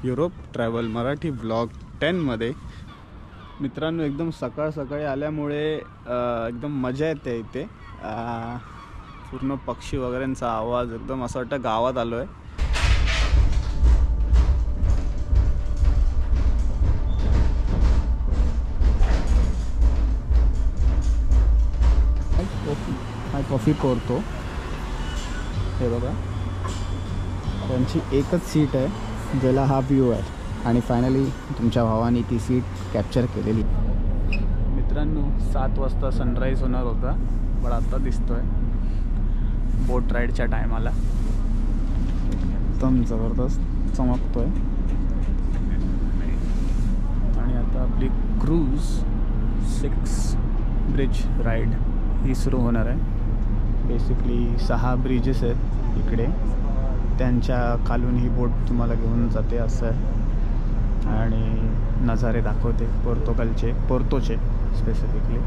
Europe travel Marathi blog 10 मध्ये। मित्रांनो, एकदम सकाळ सकाळी आल्यामुळे एकदम मजा येते इथे। पूर्ण पक्षी वगैरेंचा आवाज, एकदम असं वाटतं गावात आलो आहे। कॉफी पोर्तो हे बघा, त्यांची एकच सीट आहे ज्याला हा व्ह्यू आहे आणि फायनली तुमच्या भावाने ती सीट कॅप्चर केलेली। मित्रांनो, 7 वाजता सनराईज होणार होता, पण आता दिसतोय बोट राईडच्या टायमाला एकदम जबरदस्त चमकतोय। आणि आता आपली क्रूज 6 ब्रिज राईड ही सुरू होणार आहे। बेसिकली 6 ब्रिजेस आहेत इकडे, त्यांच्या खालून ही बोट तुम्हाला घेऊन जाते असं आहे आणि नजारे दाखवते पोर्तोचे स्पेसिफिकली।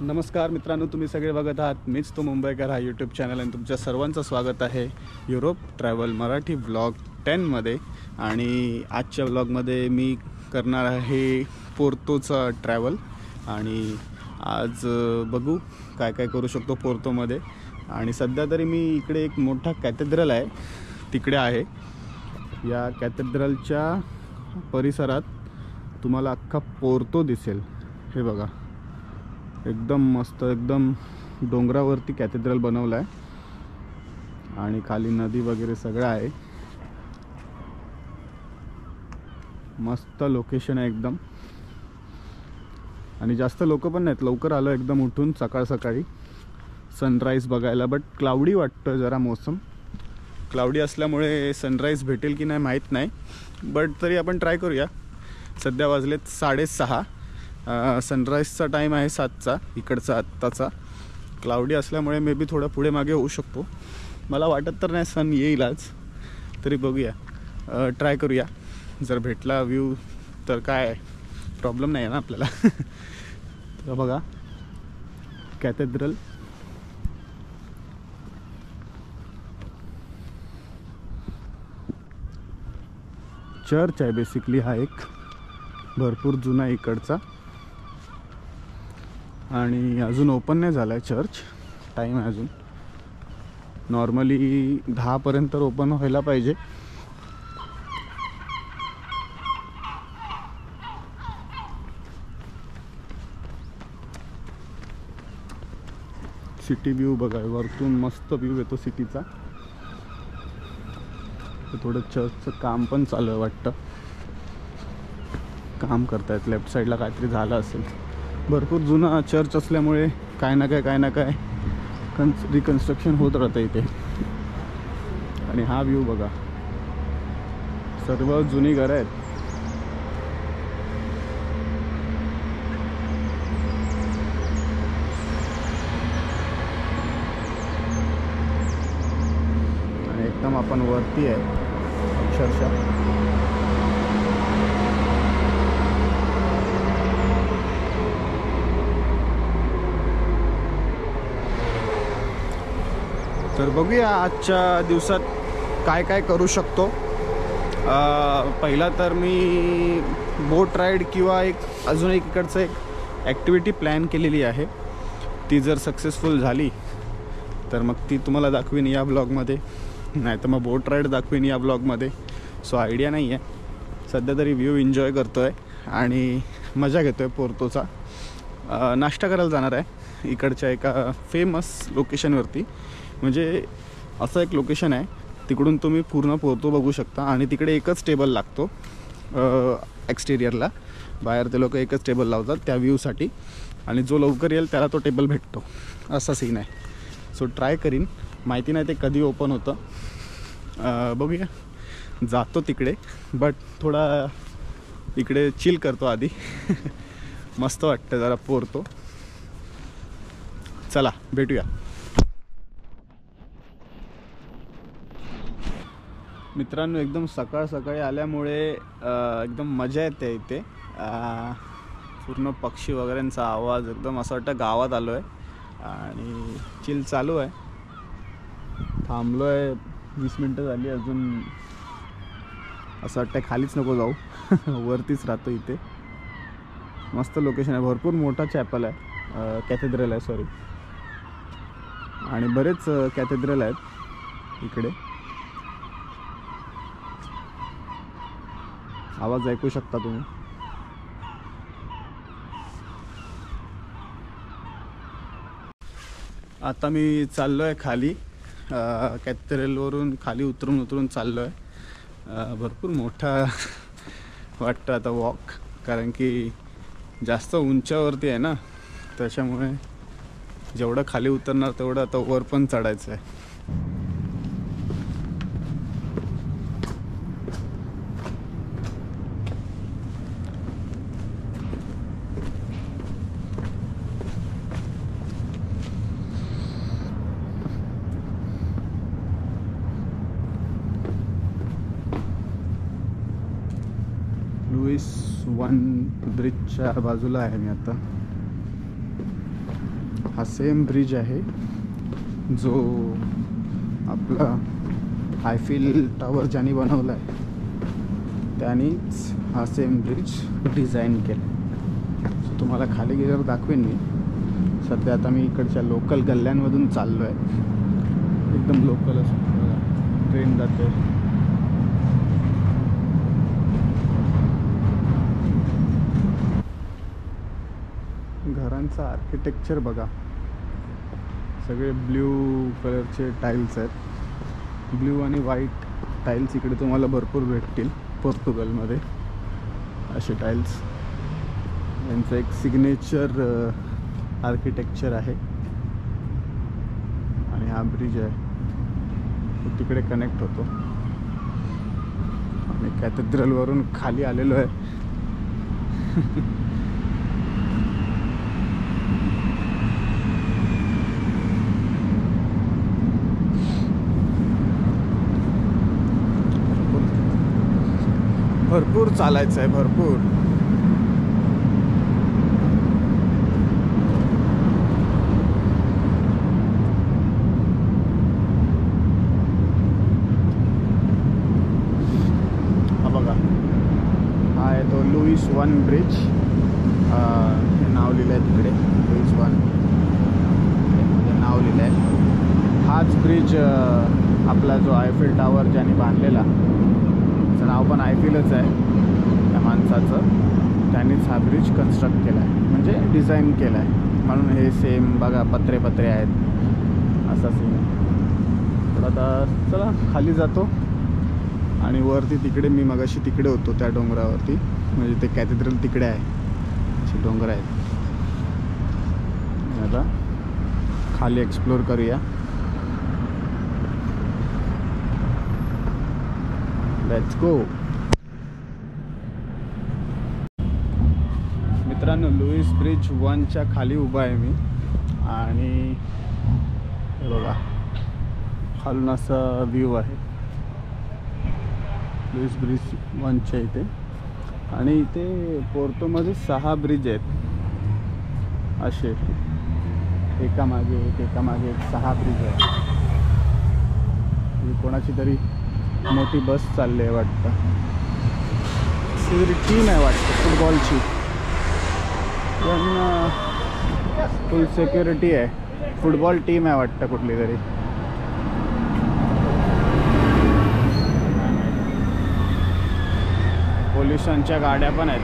नमस्कार मित्रांनो, तुम्ही सगळे बघत आहात मीच तो मुंबईकर हा यूट्यूब चॅनल आणि तुमच्या सर्वांचं स्वागत आहे युरोप ट्रॅव्हल मराठी ब्लॉग 10 मध्ये। आणि आजच्या ब्लॉगमध्ये मी करणार आहे पोर्तोचा ट्रॅव्हल आणि आज बघू काय काय करू शकतो पोर्तोमध्ये। आणि सध्या तरी मी इकडे एक मोठा कॅथेड्रल आहे तिकडे आहे। या कॅथेड्रलच्या परिसरात तुम्हाला अख्खा पोर्तो दिसेल। हे बघा, एकदम मस्त, एकदम डोंगरावरती कॅथेड्रल बनवलं आहे आणि खाली नदी वगैरे सगळं आहे। मस्त लोकेशन आहे एकदम, आणि जास्त लोक पण नाहीत। लवकर आलो एकदम उठून सकाळ सकाळी सनराईज बघायला। बट क्लाउडी वाटतं जरा, मोसम क्लाउडी असल्यामुळे सनराईज भेटेल की नाही माहीत नाही, बट तरी आपण ट्राय करूया। सध्या वाजलेत 6:30, सनराईजचा टाईम आहे 7चा इकडचा आत्ताचा। क्लाउडी असल्यामुळे मे बी थोडं पुढे मागे होऊ शकतो, मला वाटत तर नाही सन येईल आज, तरी बघूया, ट्राय करूया। जर भेटला व्ह्यू तर काय प्रॉब्लेम नाही आहे ना आपल्याला। तर बघा, कॅथेड्रल चर्च आहे बेसिकली, हा एक भरपूर जुना इकडचा, आणि अजून ओपन नाही झाला आहे चर्च, टाईम आहे अजून। नॉर्मली 10 पर्यंत ओपन व्हायला पाहिजे। सिटी व्ह्यू बघा, वरतून मस्त व्ह्यू येतो सिटीचा। थोडं चर्चचं काम पण चालू आहे वाटतं, काम करतायत लेफ्ट साईडला, काहीतरी झालं असेल। भरपूर जुना चर्च असल्यामुळे काय ना काय रिकन्स्ट्रक्शन होत राहतं इथे। आणि हा व्ह्यू बघा, सर्व जुनी घरं आहेत। आणि एकदम आपण वरती आहे अक्षरशः। तर बघूया आजच्या दिवसात काय काय करू शकतो। पहिला तर मी बोट राईड किंवा अजून एक इकडचं एक ॲक्टिव्हिटी प्लॅन केलेली आहे। ती जर सक्सेसफुल झाली तर मग ती तुम्हाला दाखवीन या ब्लॉगमध्ये, नाही तर मग बोट राईड दाखवीन या ब्लॉगमध्ये। सो आयडिया नाही आहे, सध्या तरी व्ह्यू एन्जॉय करतो आहे आणि मजा घेतो आहे पोर्तोचा। नाश्ता करायला जाणार आहे इकडच्या एका फेमस लोकेशनवरती। म्हणजे असं एक लोकेशन आहे, तिकडून तुम्ही पूर्ण पोर्तो बघू शकता आणि तिकडे एकच टेबल लागतो एक्सटेरियरला। बाहेर ते लोक एकच टेबल लावतात त्या व्ह्यूसाठी, आणि जो लवकर येईल त्याला तो टेबल भेटतो, असा सीन आहे। सो ट्राय करीन, माहिती नाही ते कधी ओपन होतं, बघूया। जातो तिकडे, बट थोडा इकडे चिल करतो आधी। मस्त वाटतं जरा पोर्तो। चला भेटूया। मित्रांनो, एकदम सकाळ सकाळी आल्यामुळे एकदम मजा येते इथे। पूर्ण पक्षी वगैरेंचा आवाज, एकदम असं वाटतं गावात आलो आहे आणि चिल चालू आहे। थांबलो आहे 20 मिनटं झाली अजून. असं वाटतं खालीच नको जाऊ वरतीच राहतो इथे. मस्त लोकेशन आहे. भरपूर मोठा चॅपल आहे, कॅथेड्रल आहे सॉरी, आणि बरेच कॅथेड्रल आहेत इकडे. आवाज ऐकू शकता तुम्ही. आता मी चाललो आहे खाली, कॅथेड्रलवरून खाली उतरून चाललो आहे. भरपूर मोठा वाटतं आता वॉक, कारण की जास्त उंचावरती आहे ना, त्याच्यामुळे जेवढं खाली उतरणार तेवढं आता वर पण चढायचं आहे. लुईस वन ब्रिजच्या बाजूला आहे मी आता. हा सेम ब्रिज आहे जो आपला आयफेल टॉवर ज्याने बनवला आहे, त्यानेच हा सेम ब्रिज डिझाईन केला. सो तुम्हाला खाली गेल्यावर दाखवेन मी. सध्या आता मी इकडच्या लोकल गल्ल्यांमधून चाललो आहे. एकदम लोकल असं ट्रेन जाते. घरांचं आर्किटेक्चर बघा, सगळे ब्ल्यू कलरचे टाईल्स आहेत. ब्ल्यू आणि व्हाईट टाईल्स इकडे तुम्हाला भरपूर भेटतील पोर्तुगलमध्ये. असे टाईल्स यांचं एक सिग्नेचर आर्किटेक्चर आहे. आणि हा ब्रिज आहे तो तिकडे कनेक्ट होतो. आणि कॅथेड्रलवरून खाली आलेलो आहे. भरपूर चालायचं आहे, भरपूर. हा बघा, हा आहे तो लुईस वन ब्रिज. हे नाव लिहिलं आहे तिकडे, लुईस वन हे नाव लिहिलं आहे. हाच ब्रिज आपला जो आयफेल टॉवर ज्याने बांधलेला, नाव पण आयफेलच आहे त्या माणसाचं, त्यांनीच हा ब्रिज कन्स्ट्रक्ट केला आहे, म्हणजे डिझाईन केला आहे. म्हणून हे सेम बघा पत्रे आहेत, असा सीन आहे. तर आता चला खाली जातो. आणि वरती तिकडे मी मगाशी तिकडे होतो त्या डोंगरावरती, म्हणजे ते कॅथेड्रल तिकडे आहे, असे डोंगर आहेत. आता खाली एक्सप्लोर करूया. Let's go. मित्रांनो, लुईस ब्रिज 1च्या खाली उभा आहे मी. आणि हे बघा खालून असा व्ह्यू आहे लुईस ब्रिज 1च्या इथे. आणि इथे पोर्तोमध्ये 6 ब्रिज आहेत असे, एकामागे एक 6 ब्रिज आहेत. कोणाची तरी मोठी बस चालली आहे वाटतं. टीम आहे वाटतं फुटबॉलची, पण फुल सिक्युरिटी आहे. फुटबॉल टीम आहे वाटतं कुठली तरी. पोलिसांच्या गाड्या पण आहेत.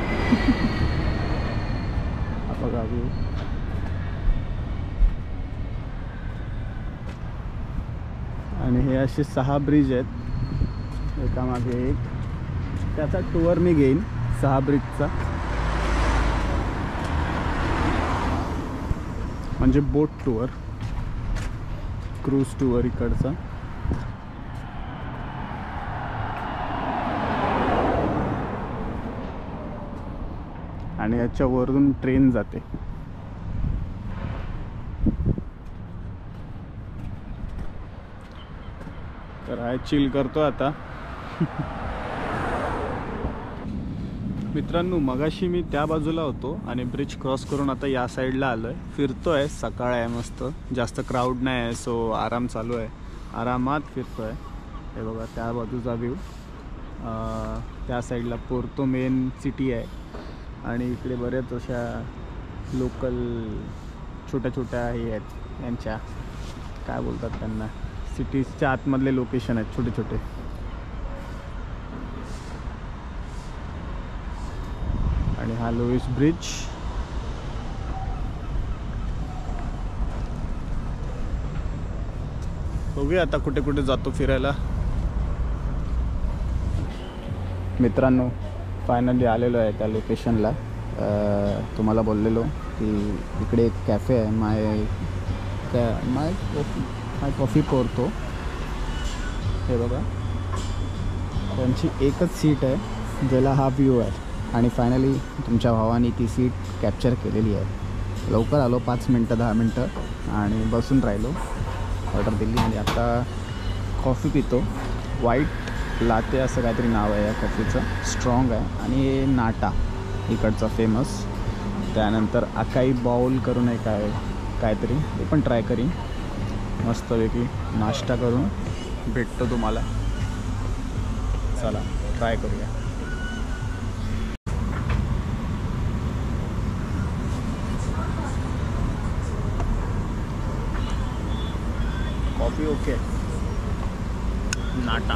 बघा आणि हे असे 6 ब्रिज आहेत एकामागे एक. त्याचा टूर मी घेईन 6 ब्रिजचा, म्हणजे बोट टूर, क्रूज टूर इकडचा. आणि याच्यावरून ट्रेन जाते. तर आहे चिल करतो आता. मित्रांनो, मगाशी मी त्या बाजूला होतो आणि ब्रिज क्रॉस करून आता या साईडला आलो आहे. फिरतो आहे, सकाळ आहे, मस्त जास्त क्राऊड नाही आहे, सो आराम चालू आहे. आरामात फिरतो आहे. हे बघा त्या बाजूचा व्ह्यू. त्या साईडला पोर्तो मेन सिटी आहे आणि इकडे बऱ्याच अशा लोकल छोट्या छोट्या हे आहेत, यांच्या काय बोलतात त्यांना, सिटीजच्या आतमधले लोकेशन आहेत छोटे छोटे. आणि हा लुईस ब्रिज. बघूया आता कुठे कुठे जातो फिरायला. मित्रांनो, फायनली आलेलो आहे त्या लोकेशनला. तुम्हाला बोललेलो की इकडे एक कॅफे आहे, माय कॉफी पोर्तो. हे बघा, त्यांची एकच सीट आहे ज्याला हा व्ह्यू आहे. आणि फायनली तुमच्या भावाने ती सीट कॅप्चर केलेली आहे. लवकर आलो, 5 मिनटं 10 मिनटं आणि बसून राहिलो. ऑर्डर दिली आणि आता कॉफी पितो. व्हाईट लाटे असं काहीतरी नाव आहे या कॉफीचं. स्ट्रॉंग आहे आणि नाटा इकडचा फेमस. त्यानंतर अकाई बाउल करून आहे काहीतरी, ते पण ट्राय करीन. मस्तपैकी नाश्ता करून भेटतो तुम्हाला. चला ट्राय करूया. कॉफी ओके, नाटा.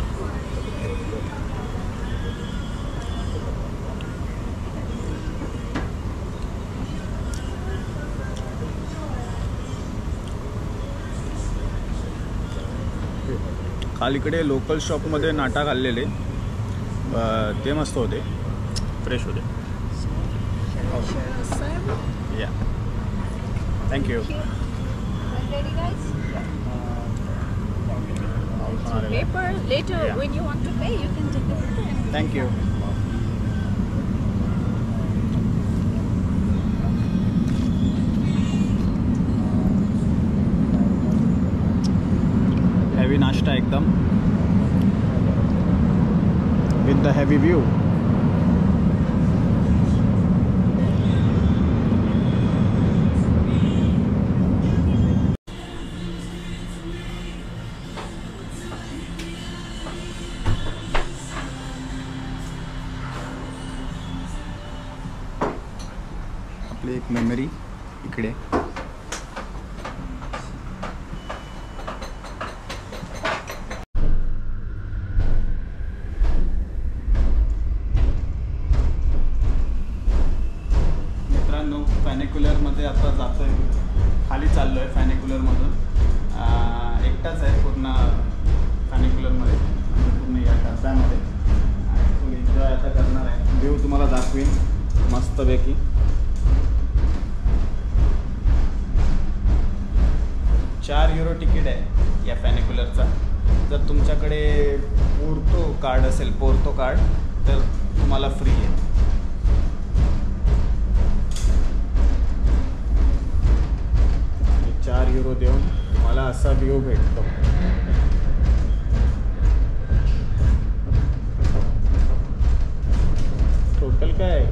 काल इकडे लोकल शॉपमध्ये नाटा खाल्लेले, ते मस्त होते, फ्रेश होते. या, thank you. Paper later, Yeah. when you want to pay, you can take the paper. Thank you. Heavy नाश्ता एकदम, with the heavy view. आपली एक मेमरी इकडे. मित्रांनो, फॅनिक्युलरमध्ये आता जातो आहे, खाली चाललो आहे फॅनिक्युलरमधून. एकटाच आहे पूर्ण फॅनिक्युलरमध्ये, पूर्ण या डब्यामध्ये. आणि फुल एन्जॉय आता करणार आहे. व्ह्यू तुम्हाला दाखवीन मस्तपैकी. €4 तिकीट आहे या फॅनिक्युलरचा. जर तुमच्याकडे पोर्तो कार्ड असेल, पोर्तो कार्ड, तर तुम्हाला फ्री आहे. €4 देऊन तुम्हाला असा व्ह्यू भेटतो. टोटल काय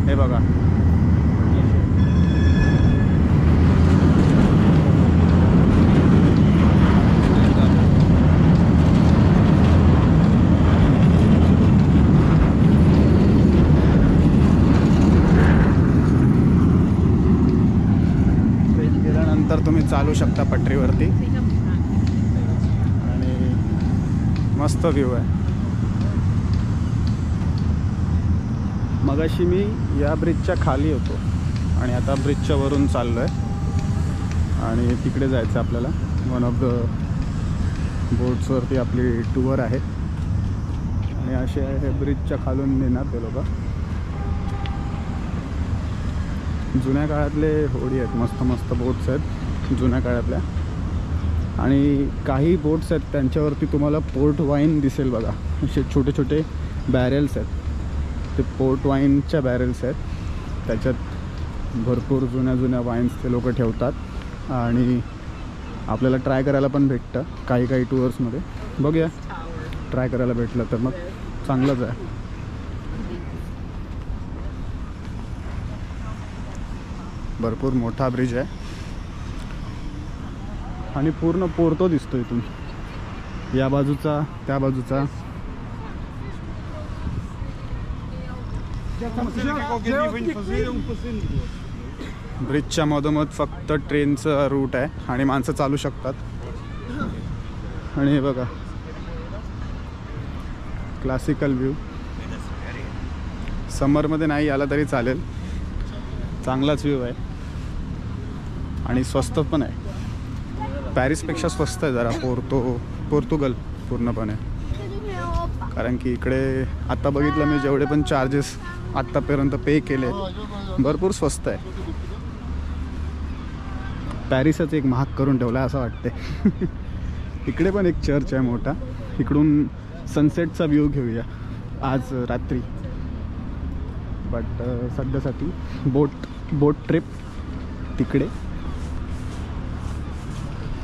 हे बघा. गेल्यानंतर तुम्ही चालू शकता पटरीवरती आणि मस्त व्ह्यू आहे. मगाशी मी या ब्रिजच्या खाली होतो आणि आता ब्रिजच्या वरून चाललो आहे आणि तिकडे जायचं आपल्याला. वन ऑफ द बोट्सवरती आपली टूर आहे आणि असे हे ब्रिजच्या खालून नेणार ते लोक. जुन्या काळातले होडी आहेत, मस्त मस्त बोट्स आहेत जुन्या काळातल्या. आणि काही बोट्स आहेत त्यांच्यावरती तुम्हाला पोर्ट वाईन दिसेल बघा. असे छोटे छोटे बॅरेल्स आहेत, ते पोर्ट वाईनच्या बॅरेल्स आहेत. त्याच्यात भरपूर जुन्या जुन्या वाईन्स ते लोक ठेवतात आणि आपल्याला ट्राय करायला पण भेटतं काही काही टूर्समध्ये. बघूया, ट्राय करायला भेटलं तर मग चांगलंच आहे. भरपूर मोठा ब्रिज आहे आणि पूर्ण पोर्तो दिसतो इथून, या बाजूचा त्या बाजूचा. ब्रिजच्या मधोमध फक्त ट्रेनचं रूट आहे आणि माणसं चालू शकतात. आणि हे बघा क्लासिकल व्ह्यू. समरमध्ये नाही आला तरी चालेल, चांगलाच व्ह्यू आहे आणि स्वस्त पण आहे. पॅरिसपेक्षा स्वस्त आहे जरा पोर्तुगल पूर्णपणे. कारण की इकडे आता बघितलं मी जेवढे पण चार्जेस आत्तापर्यंत पे केले भरपूर स्वस्त आहे. पॅरिसच एक महाग करून ठेवला आहे असं वाटते. इकडे पण एक चर्च आहे मोठा, इकडून सनसेटचा व्ह्यू घेऊया आज रात्री. बट सध्यासाठी बोट ट्रिप तिकडे.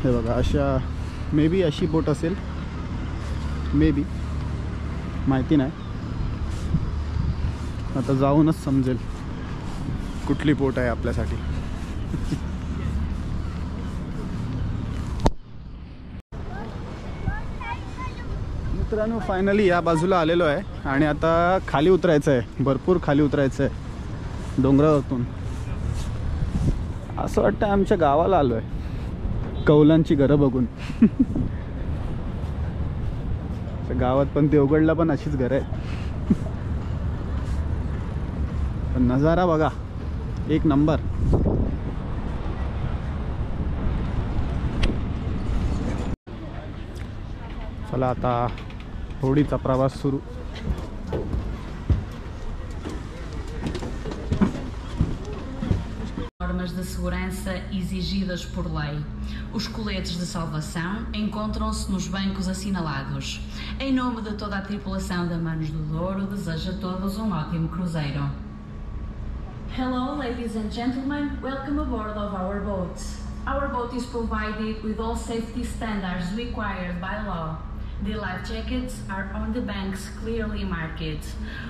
हे बघा अशा मे बी अशी बोट असेल, मे बी, माहिती नाही. आता जाऊनच समजेल कुठली बोट आहे आपल्यासाठी. मित्रांनो फायनली या बाजूला आलेलो आहे आणि आता खाली उतरायचं आहे, भरपूर खाली उतरायचं आहे डोंगरावरतून. असं वाटतं आमच्या गावाला आलो आहे कौलांची घरं बघून. गावात पण देवगडला पण अशीच घरं आहेत. पण नजारा बघा एक नंबर. चला आता होडीचा प्रवास सुरू. Normas de segurança exigidas por lei. Os coletes de salvação encontram-se nos bancos assinalados. Em nome de toda a tripulação da Manos do Douro, desejo a todos um ótimo cruzeiro. Hello, ladies and gentlemen. Welcome aboard of our boat. Our boat is provided with all safety standards required by law. The life jackets are on the banks clearly marked.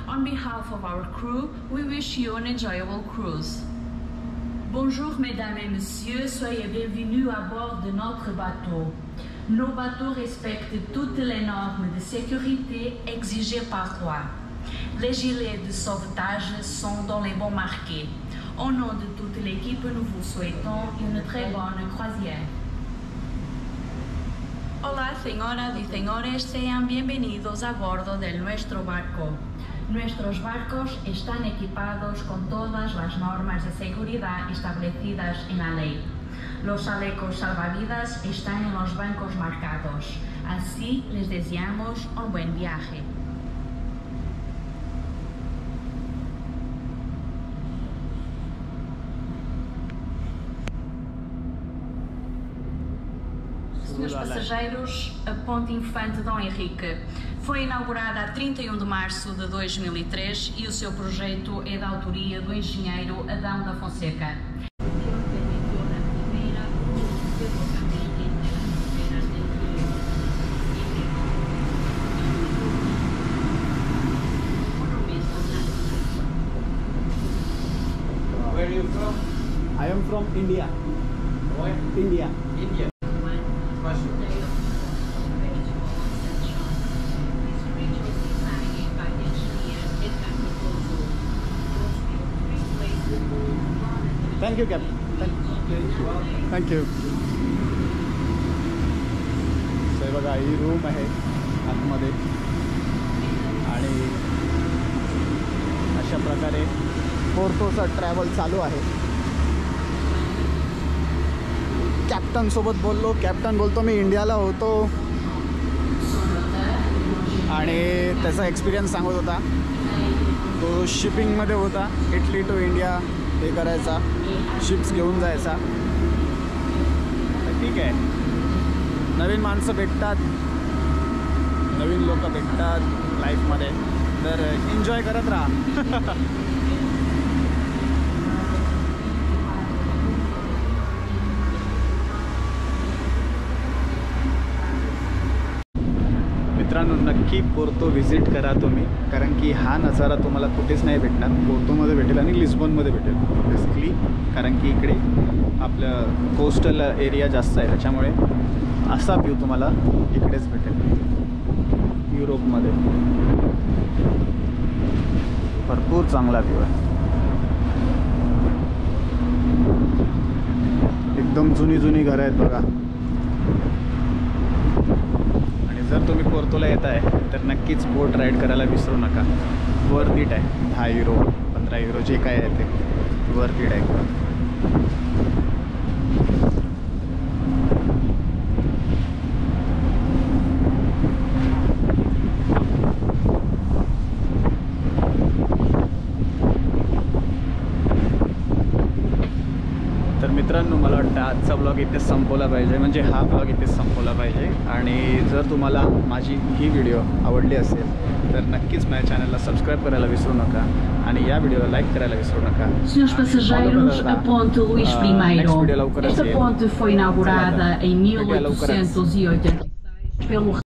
On behalf of our crew, we wish you an enjoyable cruise. Bonjour mesdames et messieurs, soyez bienvenus à bord de notre bateau. Nos bateaux respectent toutes les normes de sécurité exigées par loi. Les gilets de sauvetage sont dans les bons marqués. Au nom de toute l'équipe, nous vous souhaitons une très bonne croisière. Hola, señoras y señores, sean bienvenidos a bordo de nuestro barco. Nuestros barcos están equipados con todas las normas de seguridad establecidas en la ley. Los chalecos salvavidas están en los bancos marcados. Así les deseamos un buen viaje. Senhores passageiros, a Ponte Infante Dom Henrique foi inaugurada a 31 de março de 2003 e o seu projeto é da autoria do engenheiro Adão da Fonseca. Where are you from? I am from India. Where? India. India. Question. Thank you, Captain. Thank you. हे बघा ही room आहे आतमध्ये आणि अशा प्रकारे पोर्तोचा travel चालू आहे. कॅप्टनसोबत बोललो. कॅप्टन बोलतो मी इंडियाला होतो आणि त्याचा एक्सपिरियन्स सांगत होता. तो शिपिंगमध्ये होता. इटली टू इंडिया हे करायचा, शिप्स घेऊन जायचा. तर ठीक आहे, नवीन माणसं भेटतात, नवीन लोक भेटतात लाईफमध्ये, तर एन्जॉय करत राहा. मित्रांनो, नक्की पोर्तो व्हिजिट करा तुम्ही, कारण की हा नजारा तुम्हाला कुठेच नाही भेटणार. पोर्तोमध्ये भेटेल आणि लिस्बनमध्ये भेटेल बेसिकली, कारण की इकडे आपलं कोस्टल एरिया जास्त आहे, त्याच्यामुळे असा व्ह्यू तुम्हाला इकडेच भेटेल. युरोपमध्ये भरपूर चांगला व्ह्यू आहे. एकदम जुनी जुनी घरं आहेत बघा. जर तुम्ही पोर्तोला येत आहे तर नक्कीच बोट राईड करायला विसरू नका. वर्थ इट आहे. 10 युरो 15 युरो जे काय आहे ते वर्थ इट आहे. तर मित्रांनो, मला वाटतं आजचा ब्लॉग इथेच संपवला पाहिजे, म्हणजे हा ब्लॉग इथेच संपवला पाहिजे. आणि जर तुम्हाला माझी ही व्हिडिओ आवडली असेल तर नक्कीच माझ्या चॅनलला सबस्क्राईब करायला विसरू नका आणि या व्हिडिओला लाईक करायला विसरू नका. Senhores passageiros, a ponte Luís I. Esta ponte foi inaugurada em 1886 pelo